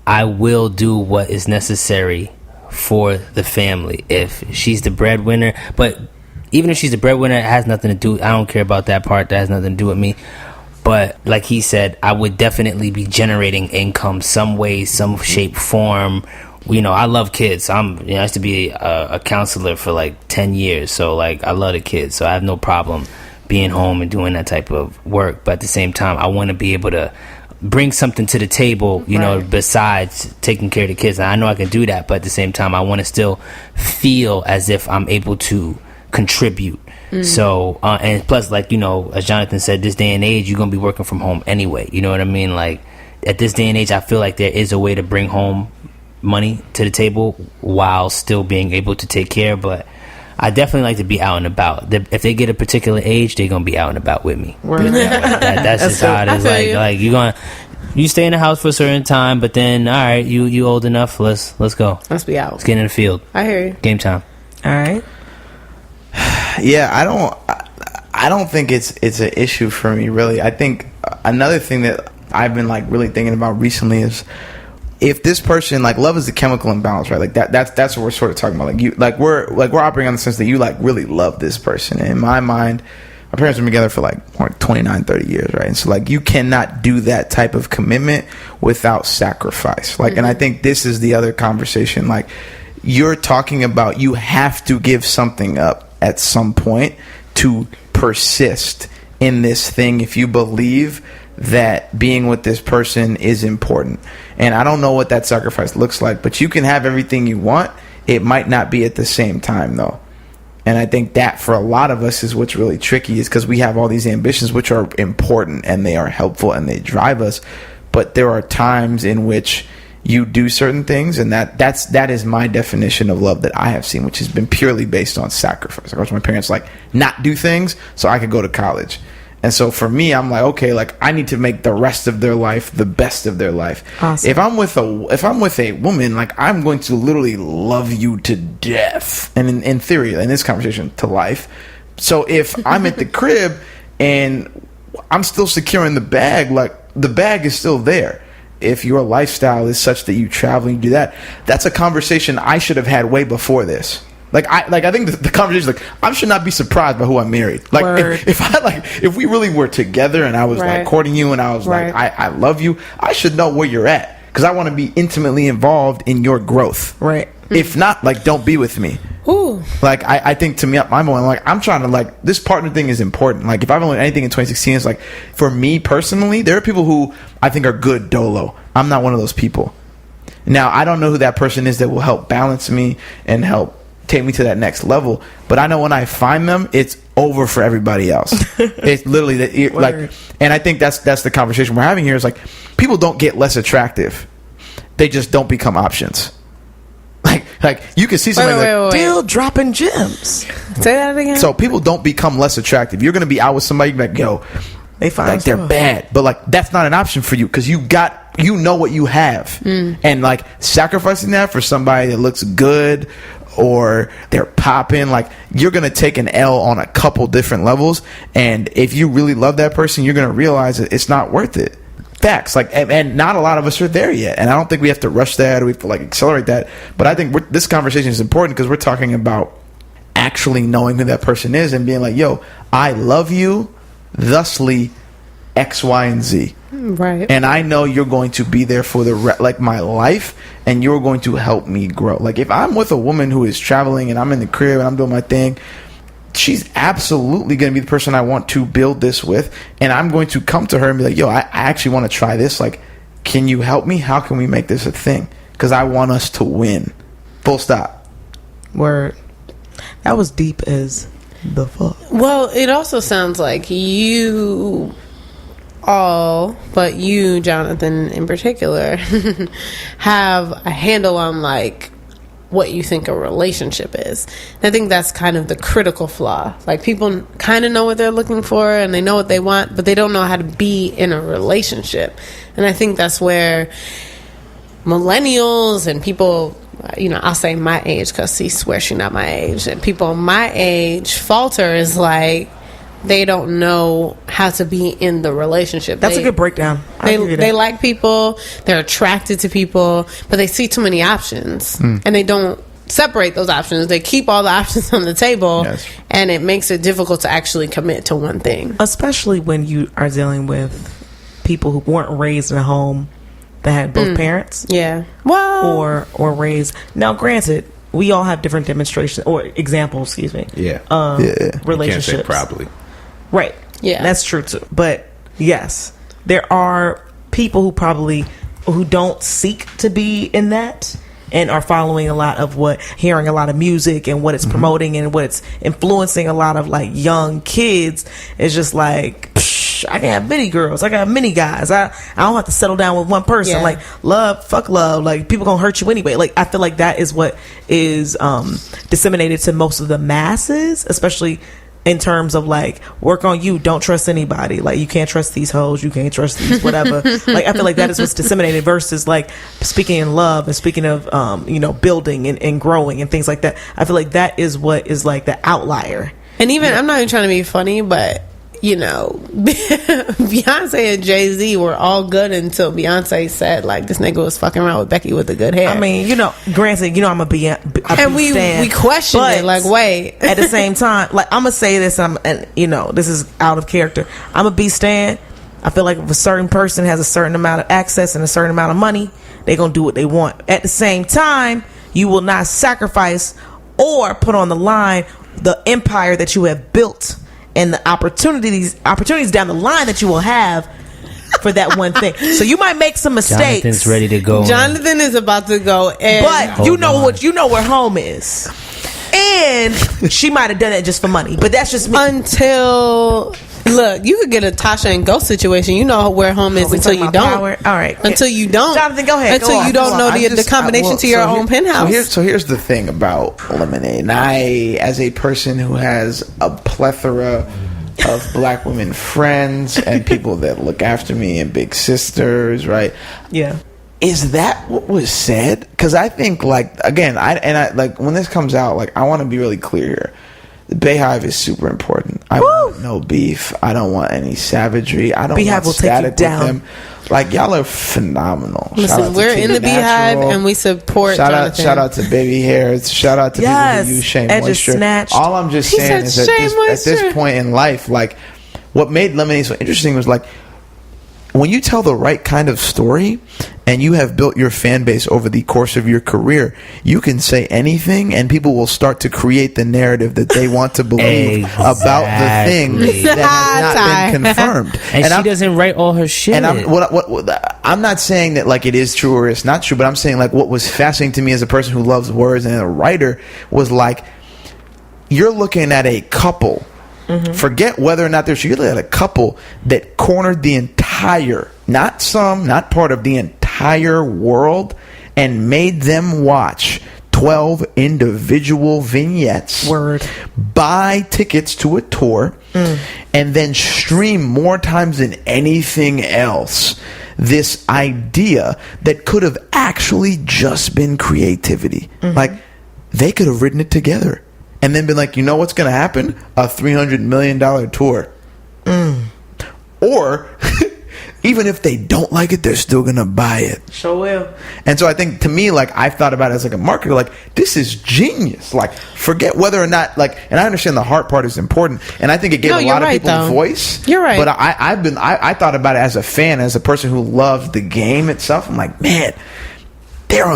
I will do what is necessary for the family. If she's the breadwinner, but even if she's the breadwinner, it has nothing to do. I don't care about that part. That has nothing to do with me. But like he said, I would definitely be generating income some way, some shape, form. You know, I love kids. I used to be a counselor for like 10 years. So like, I love the kids. So I have no problem being home and doing that type of work. But at the same time, I want to be able to bring something to the table, you know, besides taking care of the kids. And I know I can do that. But at the same time, I want to still feel as if I'm able to contribute. So, and plus, like, you know, as Jonathan said, this day and age, you're going to be working from home anyway. You know what I mean? Like, at this day and age, I feel like there is a way to bring home money to the table while still being able to take care. But I definitely like to be out and about. If they get a particular age, they're gonna be out and about with me. That's just how it is. Like you stay in the house for a certain time, but then all right, you old enough. Let's go. Let's be out. Let's get in the field. I hear you. Game time. All right. Yeah, I don't think it's an issue for me, really. I think another thing that I've been like really thinking about recently is, if this person, like, love is a chemical imbalance, right? Like that's what we're sort of talking about. Like we're operating on the sense that you like really love this person. And in my mind, my parents have been together for like 29, 30 years, right? And so like you cannot do that type of commitment without sacrifice. Like, and I think this is the other conversation. Like, you're talking about, you have to give something up at some point to persist in this thing if you believe that being with this person is important. And I don't know what that sacrifice looks like, but you can have everything you want. It might not be at the same time, though. And I think that for a lot of us is what's really tricky, is because we have all these ambitions which are important and they are helpful and they drive us. But there are times in which you do certain things, and that is my definition of love that I have seen, which has been purely based on sacrifice. I watched my parents like not do things so I could go to college. And so for me, I'm like, okay, like I need to make the rest of their life the best of their life. Awesome. If I'm with a woman, like I'm going to literally love you to death. And in theory, in this conversation, to life. So if I'm at the crib and I'm still securing the bag, like the bag is still there. If your lifestyle is such that you travel and you do that, that's a conversation I should have had way before this. I think the conversation, like, I should not be surprised by who I married. Like, if we really were together and I was like courting you and I was like, I love you, I should know where you're at, because I want to be intimately involved in your growth. Right. If not, like, don't be with me. Ooh. Like, I think to me, I'm trying to, like, this partner thing is important. Like, if I've learned anything in 2016, it's like, for me personally, there are people who I think are good dolo. I'm not one of those people. Now, I don't know who that person is that will help balance me and help take me to that next level, but I know when I find them, it's over for everybody else. It's literally like, and I think that's the conversation we're having here, is like, people don't get less attractive, they just don't become options. Like you can see somebody still dropping gems. Say that again. So people don't become less attractive. You're gonna be out with somebody, you're like, yo, they find like they're bad, but like that's not an option for you, because you know what you have, and like sacrificing that for somebody that looks good or they're popping, like you're gonna take an L on a couple different levels. And if you really love that person, you're gonna realize that it's not worth it. Facts. Like, and not a lot of us are there yet, and I don't think we have to rush that or we have to like accelerate that. But I think this conversation is important because we're talking about actually knowing who that person is and being like, yo, I love you, thusly X, Y, and Z. Right. And I know you're going to be there for my life, and you're going to help me grow. Like, if I'm with a woman who is traveling and I'm in the crib and I'm doing my thing, she's absolutely going to be the person I want to build this with. And I'm going to come to her and be like, yo, I actually want to try this. Like, can you help me? How can we make this a thing? Because I want us to win. Full stop. Word. That was deep as the fuck. Well, it also sounds like you all, but you, Jonathan, in particular, have a handle on like what you think a relationship is. And I think that's kind of the critical flaw. Like, people kind of know what they're looking for and they know what they want, but they don't know how to be in a relationship. And I think that's where millennials and people, you know, I'll say my age because she swears she's not my age, and people my age falter is like, they don't know how to be in the relationship. That's a good breakdown. They like people, they're attracted to people, but they see too many options, and they don't separate those options. They keep all the options on the table, and it makes it difficult to actually commit to one thing. Especially when you are dealing with people who weren't raised in a home that had both parents. Yeah. Well, or raised. Now, granted, we all have different demonstrations or examples, excuse me. Yeah. Relationships. You can't say probably. Right. Yeah. That's true too. But yes, there are people who don't seek to be in that and are following hearing a lot of music and what it's promoting and what it's influencing a lot of like young kids. It's just like, I can have many girls, I got many guys, I don't have to settle down with one person. Like, fuck love, like people gonna hurt you anyway. Like, I feel like that is what is disseminated to most of the masses, especially in terms of like, work on you, don't trust anybody, like you can't trust these hoes, you can't trust these whatever. Like, I feel like that is what's disseminated versus like speaking in love and speaking of building and growing and things like that. I feel like that is what is like the outlier. And even, I'm not even trying to be funny, but you know, Beyonce and Jay-Z were all good until Beyonce said like, this nigga was fucking around with Becky with the good hair. I mean, granted, I'm a and we questioned it, like, wait. At the same time, like, I'm gonna say this, this is out of character, I'm a B stan. I feel like if a certain person has a certain amount of access and a certain amount of money, they're gonna do what they want. At the same time, you will not sacrifice or put on the line the empire that you have built and the opportunities down the line that you will have for that one thing. So you might make some mistakes. Jonathan's ready to go. Jonathan is about to go, but you know where home is. And she might have done it just for money, but that's just me. Look, you could get a Tasha and Ghost situation. You know where home is until you don't. Power? All right. Until you don't. Jonathan, go ahead. Until you don't know the combination to your own penthouse. So here's the thing about Lemonade. And I, as a person who has a plethora of black women friends and people that look after me and big sisters, right? Yeah. Is that what was said? Because I think, like, again, I like when this comes out, like, I want to be really clear here. The Bayhive is super important. I want no beef. I don't want any savagery. I don't want static with them. Like, y'all are phenomenal. Listen, we're in the Beehive and we support Jonathan. Shout out to Baby Hairs. Shout out to people who use Shea Moisture. Snatched. All I'm just saying is that at this point in life, like, what made Lemonade so interesting was, like, when you tell the right kind of story and you have built your fan base over the course of your career, you can say anything and people will start to create the narrative that they want to believe about the thing that has not been confirmed. And she doesn't write all her shit. And I'm not saying that, like, it is true or it's not true, but I'm saying, like, what was fascinating to me as a person who loves words and a writer was, like, you're looking at a couple. Mm-hmm. Forget whether or not they're sure. You look at a couple that cornered the entire, not part of the entire world, and made them watch 12 individual vignettes, buy tickets to a tour, and then stream more times than anything else this idea that could have actually just been creativity. Mm-hmm. Like, they could have written it together. And then been like, you know what's going to happen? A $300 million tour. Or, even if they don't like it, they're still going to buy it. Sure will. And so I think, to me, like, I've thought about it as like a marketer, like, this is genius. Like, forget whether or not, like, and I understand the heart part is important. And I think it gave a lot of people a voice. You're right. But I thought about it as a fan, as a person who loves the game itself. I'm like, man, they're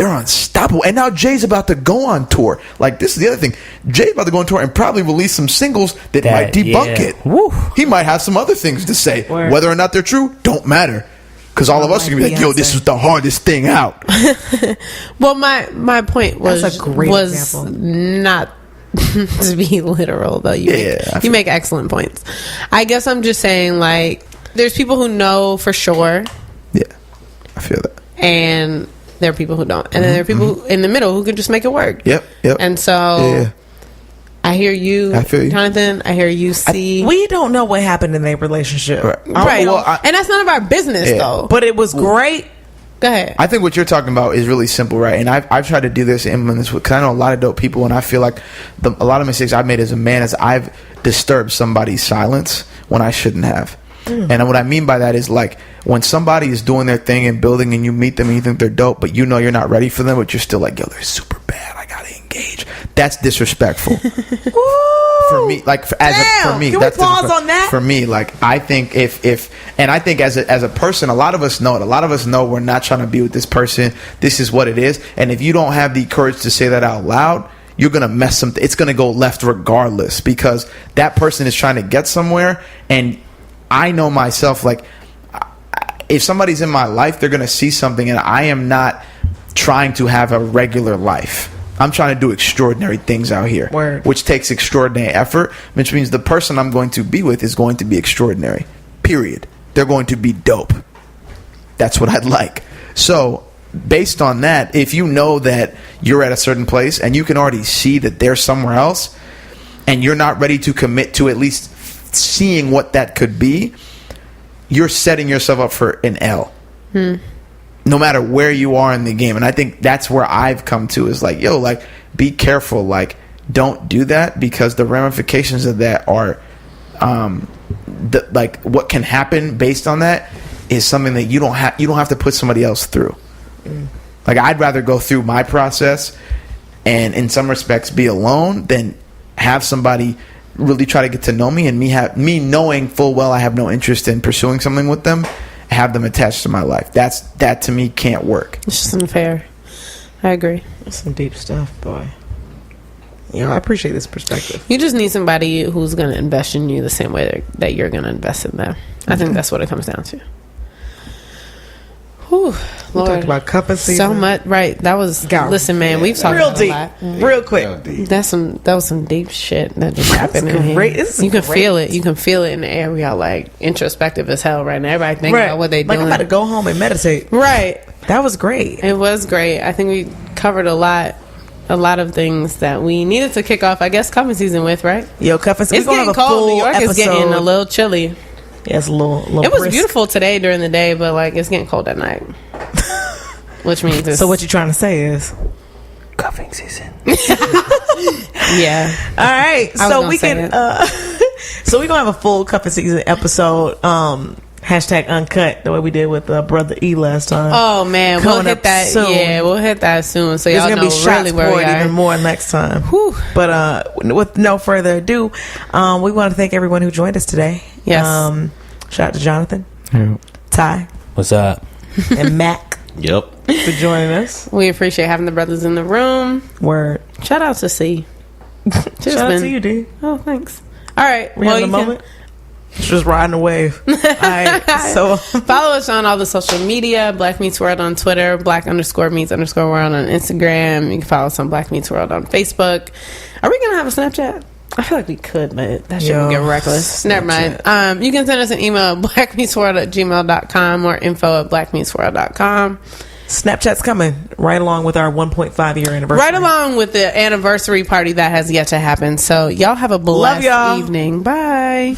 unstoppable. And now Jay's about to go on tour. Like, this is the other thing. Jay's about to go on tour and probably release some singles that might debunk it. Woo. He might have some other things to say. Whether or not they're true, don't matter. Because all of us are going to be like, yo, this was the hardest thing out. Well, my point was example. Not to be literal, though. You make excellent points. I guess I'm just saying, like, there's people who know for sure. Yeah, I feel that. And there are people who don't. And then there are people who, in the middle, who can just make it work. Yep. And so I hear you, Jonathan. I hear you, C. We don't know what happened in their relationship. Right. And that's none of our business, though. But it was great. Go ahead. I think what you're talking about is really simple, right? And I've tried to do this and implement this because I know a lot of dope people, and I feel like a lot of mistakes I've made as a man is I've disturbed somebody's silence when I shouldn't have. And what I mean by that is, like, when somebody is doing their thing and building and you meet them and you think they're dope, but you know you're not ready for them, but you're still like, yo, they're super bad, I gotta engage. That's disrespectful. For me, like, for me, can that's we pause on that? For me, like, I think and I think as a person, a lot of us know it. A lot of us know we're not trying to be with this person. This is what it is. And if you don't have the courage to say that out loud, you're going to mess something. It's going to go left regardless, because that person is trying to get somewhere. And I know myself, like, if somebody's in my life, they're going to see something, and I am not trying to have a regular life. I'm trying to do extraordinary things out here, which takes extraordinary effort, which means the person I'm going to be with is going to be extraordinary, period. They're going to be dope. That's what I'd like. So based on that, if you know that you're at a certain place and you can already see that they're somewhere else and you're not ready to commit to at least seeing what that could be, you're setting yourself up for an L. No matter where you are in the game. And I think that's where I've come to, is like, yo, like, be careful. Like, don't do that, because the ramifications of that are like, what can happen based on that is something that you don't have to put somebody else through. Like, I'd rather go through my process and in some respects be alone than have somebody really try to get to know me, and me knowing full well I have no interest in pursuing something with them, have them attached to my life. That to me can't work. It's just unfair. I agree. That's some deep stuff, boy. I appreciate this perspective. You just need somebody who's going to invest in you the same way that you're going to invest in them. I think that's what it comes down to. Whew, we talked about cuffing season. So much, right? That was. Listen, man, we've talked real about deep, a lot. real quick. That was some deep shit that just happened in here. You can feel it. You can feel it in the air. We are like introspective as hell right now. Everybody thinking about what they doing. I'm about to go home and meditate. Right. That was great. It was great. I think we covered a lot of things that we needed to kick off, I guess, cuffing season with, right? Yo, cuffing season. It's getting cold. New York is getting a little chilly. Yeah, it's a little It was brisk. beautiful today during the day, but like it's getting cold at night. Which means it's... So what you're trying to say is cuffing season. Yeah. All right. So we can so we're gonna have a full cuffing season episode. Hashtag uncut, the way we did with Brother E last time. Oh man, we'll hit that soon. Yeah, we'll hit that soon. So y'all know really where we are. Even more next time. Whew. But with no further ado, we want to thank everyone who joined us today. Yes. Shout out to Jonathan, Ty, what's up, and Mac. Yep. For joining us. We appreciate having the brothers in the room. Word. Shout out to C. Shout out to you, D. Oh, thanks. All right. We having a moment. Just riding the wave. All right. So follow us on all the social media. Black Meets World on Twitter. Black_Meets_World on Instagram. You can follow us on Black Meets World on Facebook. Are we gonna have a Snapchat? I feel like we could, but that shit would get reckless. Never mind. You can send us an email at blackmeetsworld@gmail.com or info@blackmeetsworld.com. Snapchat's coming right along with our 1.5 year anniversary. Right along with the anniversary party that has yet to happen. So y'all have a blessed evening. Bye.